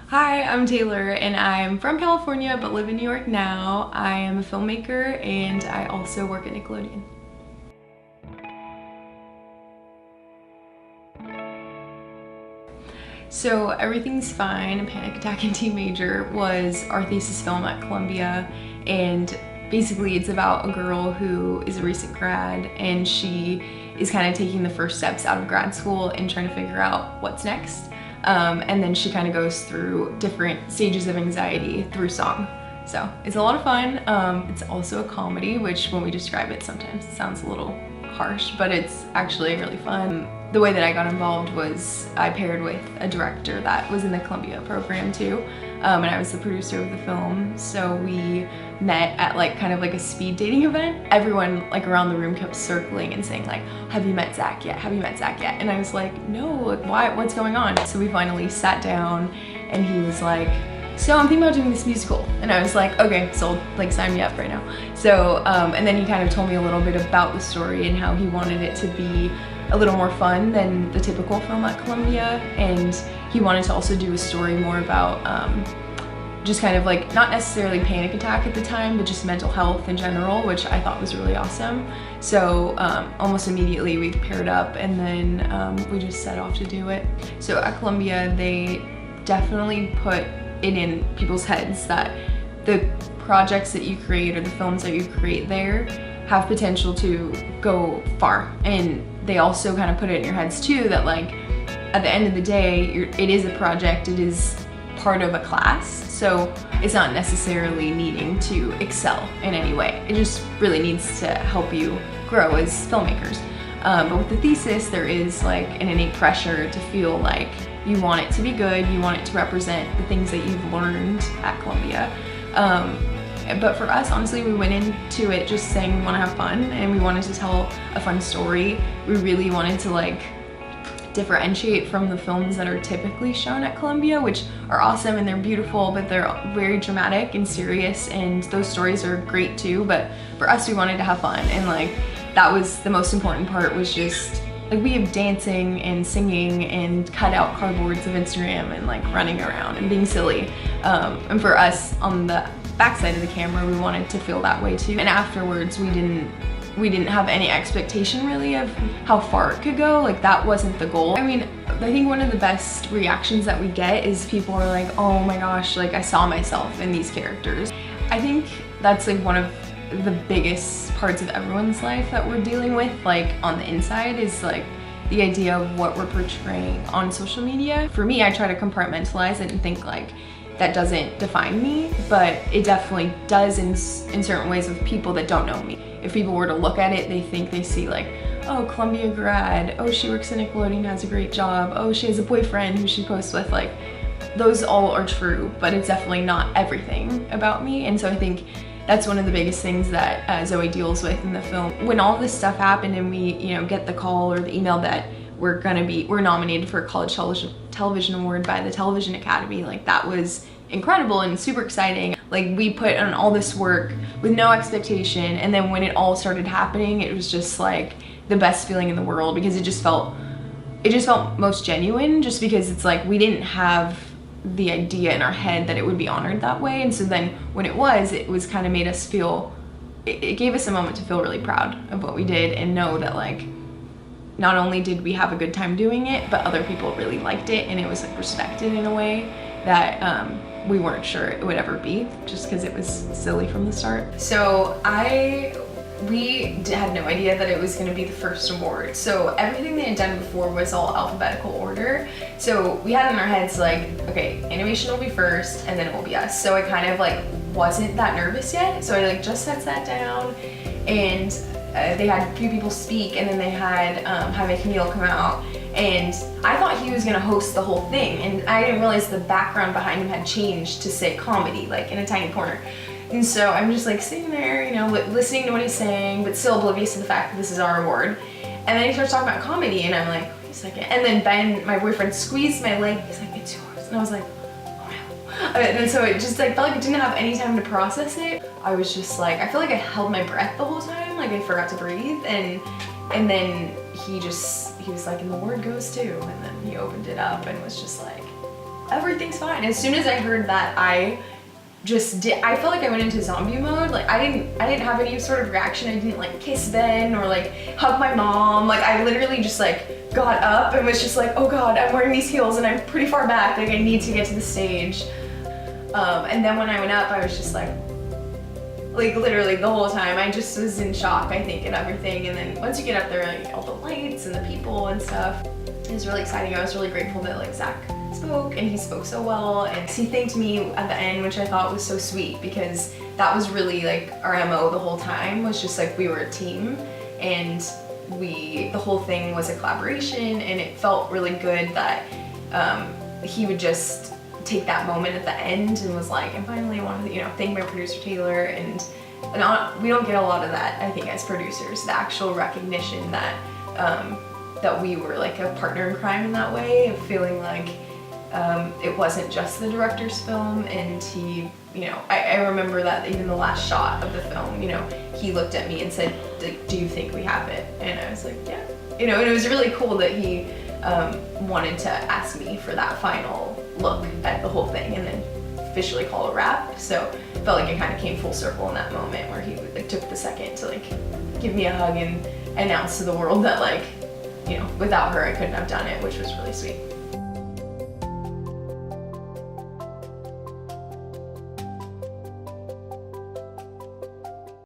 Hi, I'm Taylor and I'm from California but live in New York now. I am a filmmaker and I also work at Nickelodeon. So Everything's Fine, A Panic Attack in D Major was our thesis film at Columbia, and basically it's about a girl who is a recent grad and she is kind of taking the first steps out of grad school and trying to figure out what's next. And then she kind of goes through different stages of anxiety through song. So it's a lot of fun. It's also a comedy, which when we describe it sometimes it sounds a little harsh, but it's actually really fun. The way that I got involved was I paired with a director that was in the Columbia program too, and I was the producer of the film. So we met at kind of a speed dating event. Everyone around the room kept circling and saying have you met Zach yet? Have you met Zach yet? And I was like, no, why? What's going on? So we finally sat down and he was like, so I'm thinking about doing this musical. And I was like, okay, sold, sign me up right now. So, and then he kind of told me a little bit about the story and how he wanted it to be a little more fun than the typical film at Columbia. And he wanted to also do a story more about just kind of not necessarily panic attack at the time, but just mental health in general, which I thought was really awesome. So almost immediately we paired up and then we just set off to do it. So at Columbia, they definitely put it in people's heads that the projects that you create or the films that you create there have potential to go far. And they also kind of put it in your heads too that at the end of the day, it is a project, it is part of a class, so it's not necessarily needing to excel in any way. It just really needs to help you grow as filmmakers. But with the thesis, there is an innate pressure to feel like you want it to be good, you want it to represent the things that you've learned at Columbia. But for us, honestly, we went into it just saying we want to have fun and we wanted to tell a fun story. We really wanted to differentiate from the films that are typically shown at Columbia, which are awesome and they're beautiful, but they're very dramatic and serious, and those stories are great too. But for us, we wanted to have fun, and that was the most important part, was just we have dancing and singing and cut out cardboards of Instagram and running around and being silly. And for us on the backside of the camera, we wanted to feel that way too. And afterwards, we didn't have any expectation really of how far it could go. That wasn't the goal. I mean, I think one of the best reactions that we get is people are like, oh my gosh, I saw myself in these characters. I think that's one of the biggest parts of everyone's life that we're dealing with on the inside, is the idea of what we're portraying on social media. For me, I try to compartmentalize it and think that doesn't define me, but it definitely does in certain ways with people that don't know me. If people were to look at it, they think they see oh, Columbia grad, oh, she works at Nickelodeon, has a great job, oh, she has a boyfriend who she posts with. Those all are true, but it's definitely not everything about me. And so I think that's one of the biggest things that Zoe deals with in the film. When all this stuff happened and we, get the call or the email that we're nominated for a college television award by the Television Academy, that was incredible and super exciting. We put on all this work with no expectation, and then when it all started happening, it was just the best feeling in the world, because it just felt most genuine, just because it's we didn't have the idea in our head that it would be honored that way. And so then when it was kind of made us feel, it gave us a moment to feel really proud of what we did and know that not only did we have a good time doing it, but other people really liked it, and it was respected in a way that we weren't sure it would ever be, just because it was silly from the start. So we had no idea that it was going to be the first award. So everything they had done before was all alphabetical order. So we had in our heads okay, animation will be first and then it will be us. So I kind of wasn't that nervous yet. So I just sat down, and they had a few people speak, and then they had Jaime Camille come out, and I thought he was gonna host the whole thing, and I didn't realize the background behind him had changed to say comedy, in a tiny corner. And so I'm just sitting there, listening to what he's saying, but still oblivious to the fact that this is our award. And then he starts talking about comedy, and I'm like, wait a second. And then Ben, my boyfriend, squeezed my leg. He's like, it's yours. And I was like, oh no. And so it just felt like I didn't have any time to process it. I was just I feel like I held my breath the whole time, I forgot to breathe. And then he was and the word goes too. And then he opened it up and was just everything's fine. As soon as I heard that, I felt like I went into zombie mode. Like I didn't have any sort of reaction. I didn't like kiss Ben or like hug my mom. Like I literally just like got up and was just like, oh God, I'm wearing these heels and I'm pretty far back. Like I need to get to the stage. And then when I went up, I was just like literally the whole time, I just was in shock, I think, and everything. And then once you get up there, like all the lights and the people and stuff, it was really exciting. I was really grateful that like Zach spoke, and he spoke so well, and he thanked me at the end, which I thought was so sweet, because that was really like our MO the whole time, was just like we were a team, and the whole thing was a collaboration, and it felt really good that he would just take that moment at the end and was like, and finally I wanted to, thank my producer Taylor, and we don't get a lot of that, I think, as producers, the actual recognition that that we were like a partner in crime in that way, of feeling like it wasn't just the director's film. And he, I remember that even the last shot of the film, he looked at me and said, do you think we have it? And I was like, yeah. And it was really cool that he wanted to ask me for that final look at the whole thing and then officially call a wrap. So I felt like it kind of came full circle in that moment where he like took the second to like give me a hug and announce to the world that like, without her I couldn't have done it, which was really sweet.